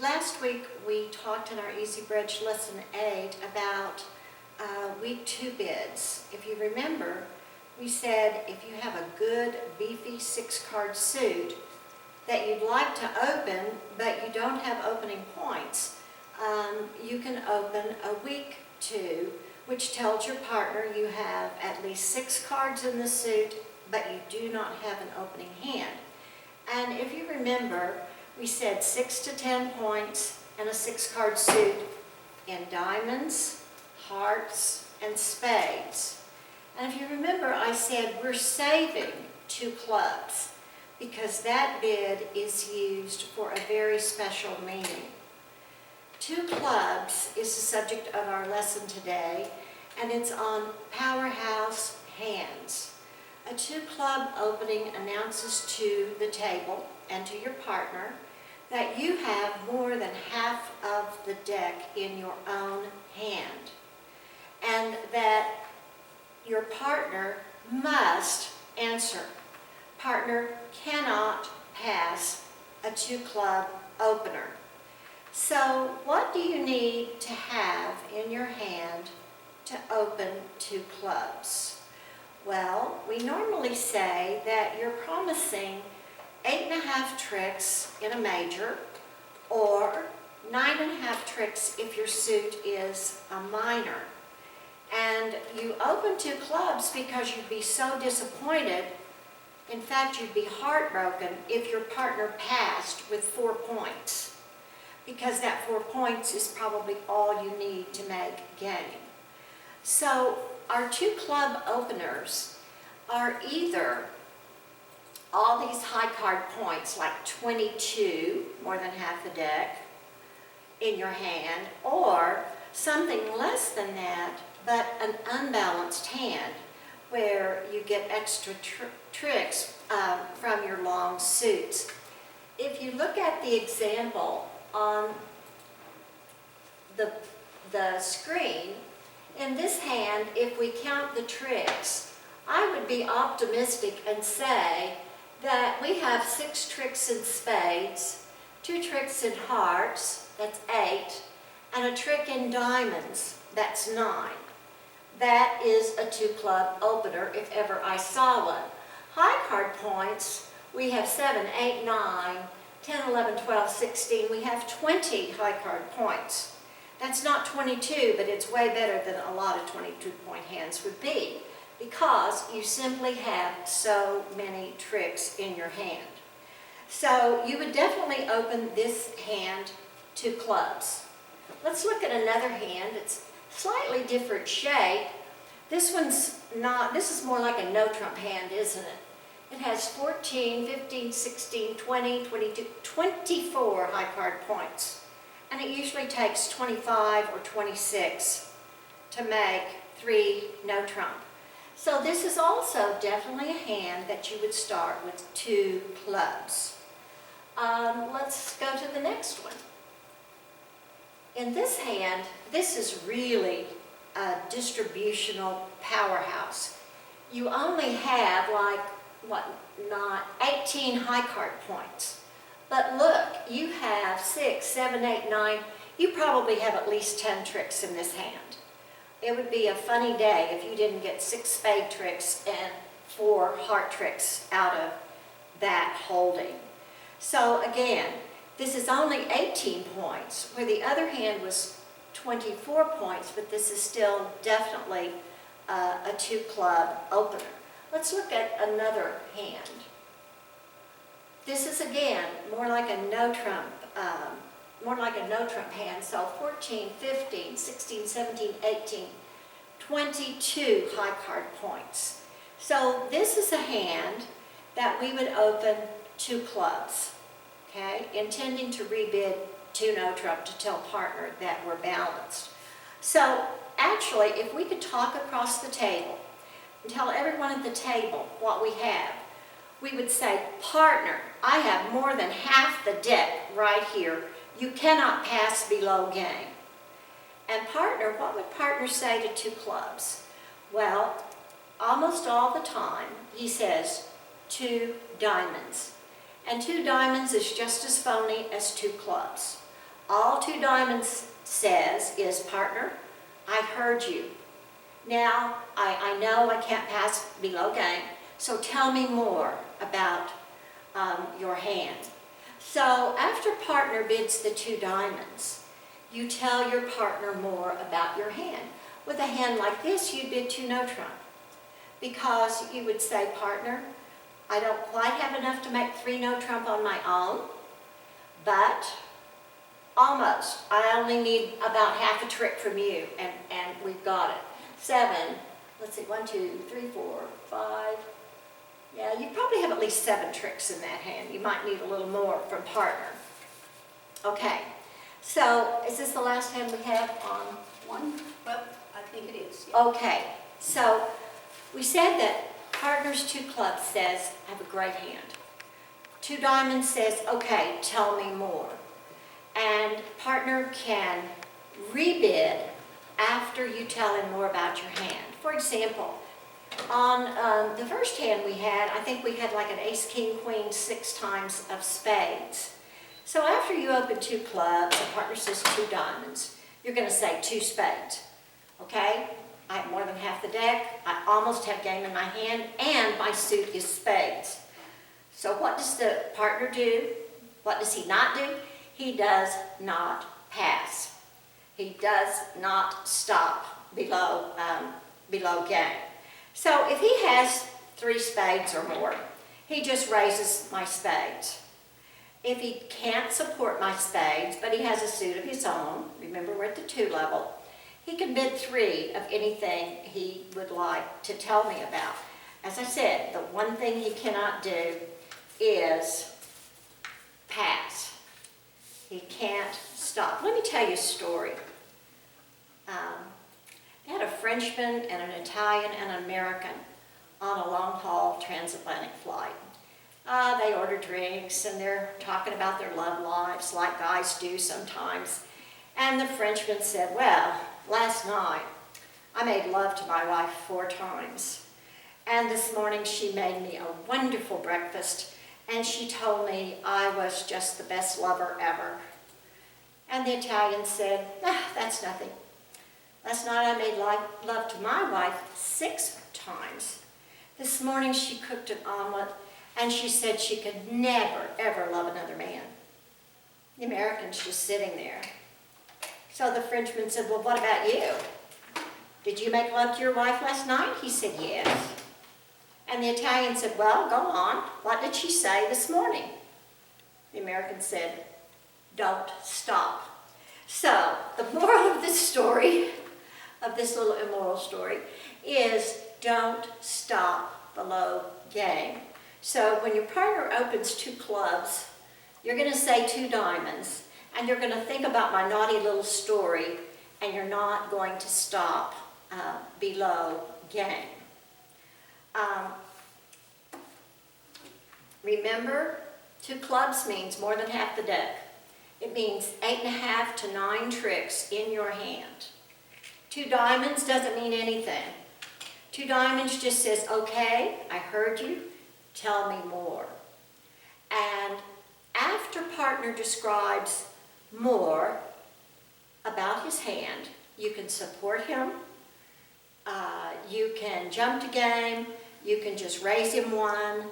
Last week we talked in our Easy Bridge Lesson 8 about week 2 bids. If you remember, we said if you have a good beefy 6-card suit that you'd like to open but you don't have opening points, you can open a week 2, which tells your partner you have at least 6 cards in the suit but you do not have an opening hand. And if you remember, we said 6 to 10 points and a 6-card suit in diamonds, hearts, and spades. And if you remember, I said we're saving 2 clubs because that bid is used for a very special meaning. 2 clubs is the subject of our lesson today, and it's on powerhouse hands. A 2-club opening announces to the table and to your partner that you have more than half of the deck in your own hand, and that your partner must answer. Partner cannot pass a 2-club opener. So what do you need to have in your hand to open 2 clubs? Well, we normally say that you're promising 8.5 tricks in a major, or 9.5 tricks if your suit is a minor. And you open 2 clubs because you'd be so disappointed, in fact you'd be heartbroken if your partner passed with 4 points, because that 4 points is probably all you need to make game. So our 2 club openers are either all these high card points, like 22, more than half the deck, in your hand, or something less than that, but an unbalanced hand, where you get extra tricks from your long suits. If you look at the example on the screen, in this hand, if we count the tricks, I would be optimistic and say that we have 6 tricks in spades, 2 tricks in hearts, that's 8, and a trick in diamonds, that's 9. That is a 2-club opener if ever I saw one. High card points, we have 7, 8, 9, 10, 11, 12, 16. We have 20 high card points. That's not 22, but it's way better than a lot of 22-point hands would be, because you simply have so many tricks in your hand. So you would definitely open this hand 2 clubs. Let's look at another hand. It's slightly different shape. This is more like a no-trump hand, isn't it? It has 14, 15, 16, 20, 22, 24 high card points. And it usually takes 25 or 26 to make 3 no-trump. So this is also definitely a hand that you would start with 2 clubs. Let's go to the next one. In this hand, this is really a distributional powerhouse. You only have 18 high card points. But look, you have 6, 7, 8, 9. You probably have at least 10 tricks in this hand. It would be a funny day if you didn't get 6 spade tricks and 4 heart tricks out of that holding. So again, this is only 18 points, where the other hand was 24 points, but this is still definitely a 2-club opener. Let's look at another hand. This is again more like a no-trump hand, so 14, 15, 16, 17, 18, 22 high card points. So this is a hand that we would open 2 clubs, okay, intending to rebid 2 no-trump to tell partner that we're balanced. So actually, if we could talk across the table and tell everyone at the table what we have, we would say, partner, I have more than half the deck right here. You cannot pass below game. And partner, what would partner say to 2 clubs? Well, almost all the time, he says 2 diamonds. And 2 diamonds is just as phony as 2 clubs. All two diamonds says is, partner, I heard you. Now, I know I can't pass below game, so tell me more about your hand. So after partner bids the two diamonds, you tell your partner more about your hand. With a hand like this, you bid two no trump, because you would say, partner, I don't quite have enough to make three no trump on my own, but almost. I only need about half a trick from you, and we've got it. 7, let's see, 1, 2, 3, 4, 5. Yeah, you probably have at least 7 tricks in that hand. You might need a little more from partner. Okay, so is this the last hand we have on one? Well, I think it is. Yeah. Okay, so we said that partner's 2 clubs says, I have a great hand. 2 diamonds says, okay, tell me more. And partner can rebid after you tell him more about your hand. For example, on the first hand we had, I think we had like an ace, king, queen, 6 times of spades. So after you open 2 clubs, and partner says 2 diamonds, you're going to say 2 spades. Okay? I have more than half the deck, I almost have game in my hand, and my suit is spades. So what does the partner do? What does he not do? He does not pass. He does not stop below game. So if he has 3 spades or more, he just raises my spades. If he can't support my spades, but he has a suit of his own, remember we're at the 2 level, he can bid 3 of anything he would like to tell me about. As I said, the one thing he cannot do is pass. He can't stop. Let me tell you a story. They had a Frenchman and an Italian and an American on a long-haul transatlantic flight. They order drinks and they're talking about their love lives like guys do sometimes. And the Frenchman said, well, last night I made love to my wife 4 times. And this morning she made me a wonderful breakfast and she told me I was just the best lover ever. And the Italian said, that's nothing. Last night I made love to my wife 6 times. This morning she cooked an omelet and she said she could never, ever love another man. The American's just sitting there. So the Frenchman said, well, what about you? Did you make love to your wife last night? He said, yes. And the Italian said, well, go on. What did she say this morning? The American said, don't stop. So the moral of this story, of this little immoral story, is don't stop below game. So when your partner opens 2 clubs, you're going to say 2 diamonds, and you're going to think about my naughty little story, and you're not going to stop below game. Remember, 2 clubs means more than half the deck. It means 8.5 to 9 tricks in your hand. 2 diamonds doesn't mean anything. 2 diamonds just says, okay, I heard you, tell me more. And after partner describes more about his hand, you can support him, you can jump to game, you can just raise him 1,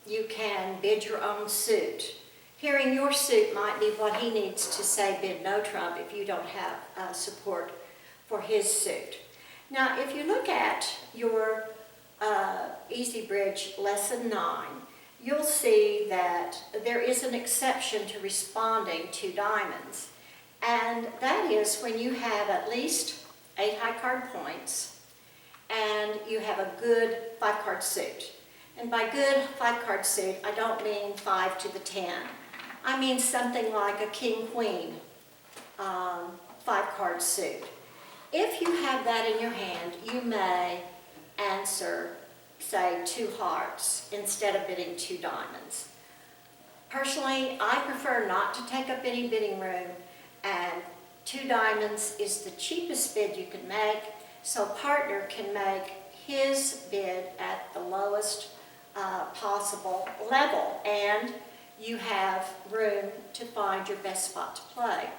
you can bid your own suit. Hearing your suit might be what he needs to say bid no trump if you don't have support for his suit. Now, if you look at your Easy Bridge Lesson 9, you'll see that there is an exception to responding to diamonds, and that is when you have at least 8 high card points and you have a good 5-card suit. And by good 5-card suit, I don't mean 5 to the 10. I mean something like a king-queen 5-card suit. If you have that in your hand, you may answer, say, 2 hearts instead of bidding 2 diamonds. Personally, I prefer not to take up any bidding room, and 2 diamonds is the cheapest bid you can make, so partner can make his bid at the lowest possible level. And you have room to find your best spot to play.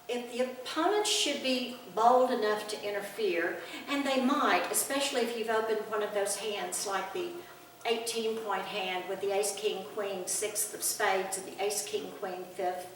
If the opponents should be bold enough to interfere, and they might, especially if you've opened one of those hands like the 18-point hand with the ace, king, queen, sixth of spades, and the ace, king, queen, fifth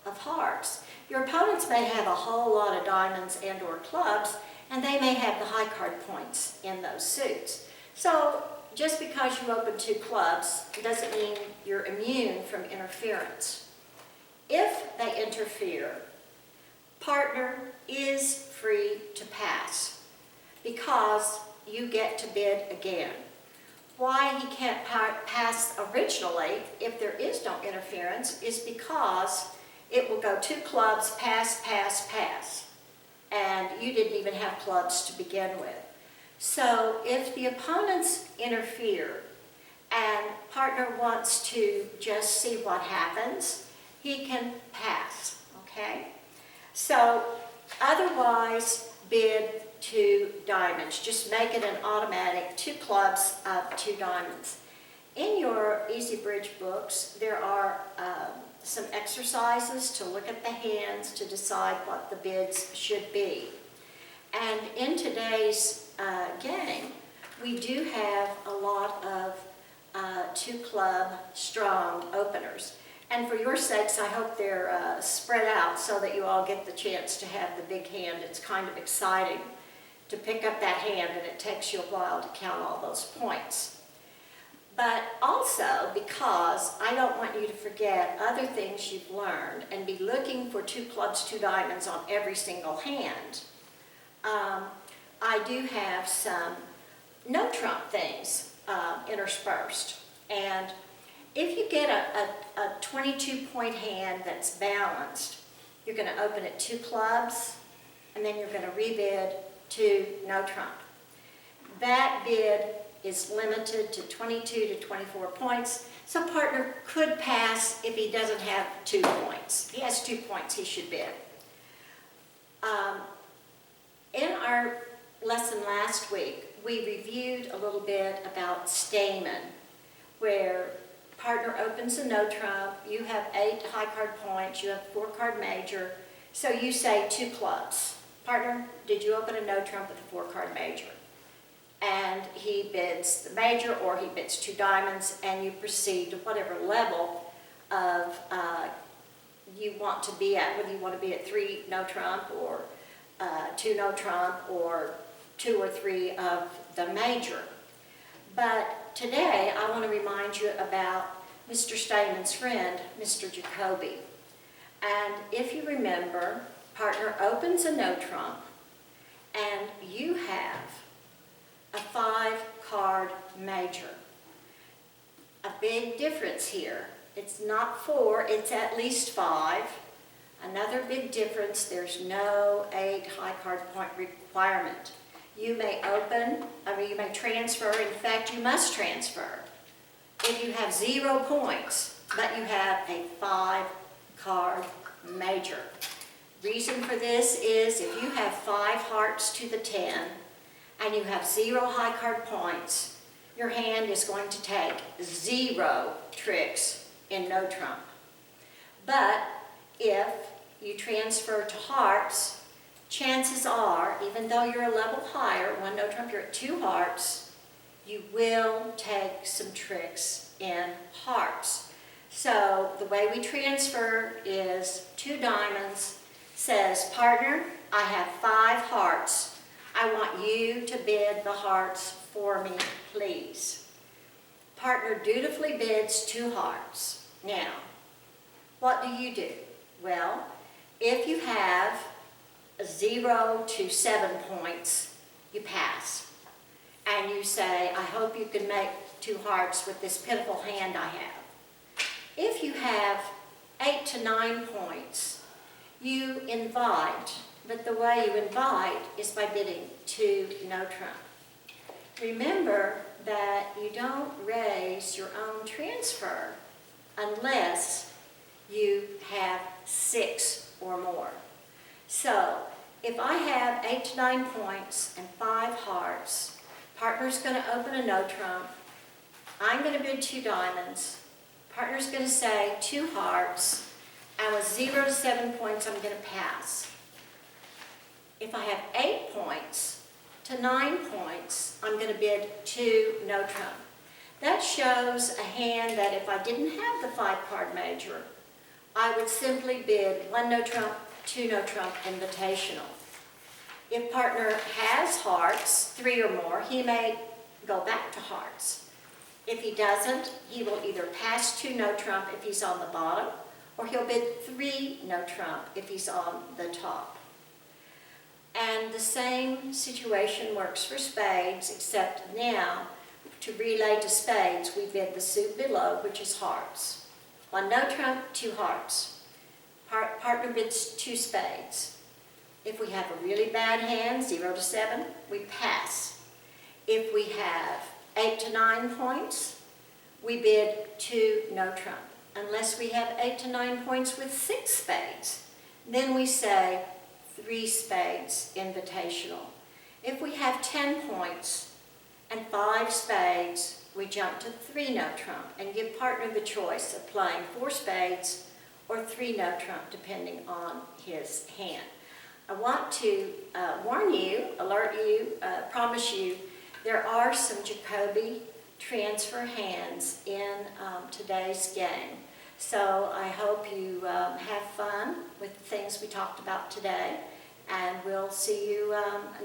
of hearts. Your opponents may have a whole lot of diamonds and or clubs, and they may have the high card points in those suits. So just because you open 2 clubs doesn't mean you're immune from interference. If they interfere, partner is free to pass because you get to bid again. Why he can't pass originally if there is no interference is because it will go 2 clubs, pass, pass, pass. And you didn't even have clubs to begin with. So if the opponents interfere and partner wants to just see what happens, he can pass, okay? So otherwise, bid 2 diamonds. Just make it an automatic 2 clubs of 2 diamonds. In your Easy Bridge books, there are some exercises to look at the hands to decide what the bids should be. And in today's game, we do have a lot of 2 club strong openers. And for your sakes, I hope they're spread out so that you all get the chance to have the big hand. It's kind of exciting to pick up that hand, and it takes you a while to count all those points. But also because I don't want you to forget other things you've learned and be looking for 2 clubs, 2 diamonds on every single hand. I do have some no trump things interspersed. And if you get a 22-point hand that's balanced, you're going to open at 2 clubs, and then you're going to rebid to no trump. That bid is limited to 22 to 24 points, so partner could pass if he doesn't have 2 points. He has 2 points, he should bid. In our lesson last week, we reviewed a little bit about Stamen, where partner opens a no trump, you have 8 high card points, you have 4 card major, so you say 2 clubs. Partner, did you open a no trump with a 4 card major? And he bids the major or he bids 2 diamonds, and you proceed to whatever level of you want to be at, whether you want to be at 3 no trump or 2 no trump or 2 or 3 of the major. But today I want to remind you about Mr. Stamen's friend, Mr. Jacoby. And if you remember, partner opens a no trump, and you have a 5 card major. A big difference here. It's not 4, it's at least 5. Another big difference, there's no 8 high card point requirement. You may you may transfer, in fact you must transfer if you have 0 points, but you have a 5 card major. Reason for this is if you have 5 hearts to the 10 and you have 0 high card points, your hand is going to take 0 tricks in no trump. But if you transfer to hearts, chances are, even though you're a level higher, 1 no trump, you're at 2 hearts, you will take some tricks in hearts. So the way we transfer is 2 diamonds, says, partner, I have 5 hearts. I want you to bid the hearts for me, please. Partner dutifully bids 2 hearts. Now, what do? Well, if you have 0 to 7 points, you pass. And you say, I hope you can make 2 hearts with this pitiful hand I have. If you have 8 to 9 points, you invite, but the way you invite is by bidding 2 no trump. Remember that you don't raise your own transfer unless you have 6 or more. So if I have 8 to 9 points and 5 hearts, partner's going to open a no trump. I'm going to bid 2 diamonds. Partner's going to say 2 hearts, and with 0 to 7 points, I'm going to pass. If I have 8 points to 9 points, I'm going to bid 2 no trump. That shows a hand that if I didn't have the 5-card major, I would simply bid 1 no trump, 2 no trump invitational. If partner has hearts, 3 or more, he may go back to hearts. If he doesn't, he will either pass 2 no trump if he's on the bottom, or he'll bid 3 no trump if he's on the top. And the same situation works for spades, except now, to relay to spades, we bid the suit below, which is hearts. 1 no trump, 2 hearts. Partner bids 2 spades. If we have a really bad hand, 0 to 7, we pass. If we have 8 to 9 points, we bid 2 no trump. Unless we have 8 to 9 points with 6 spades, then we say 3 spades invitational. If we have 10 points and 5 spades, we jump to 3 no trump and give partner the choice of playing 4 spades or 3 no trump depending on his hand. I want to warn you, alert you, promise you, there are some Jacoby transfer hands in today's game. So I hope you have fun with the things we talked about today, and we'll see you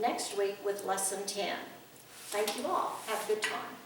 next week with Lesson 10. Thank you all. Have a good time.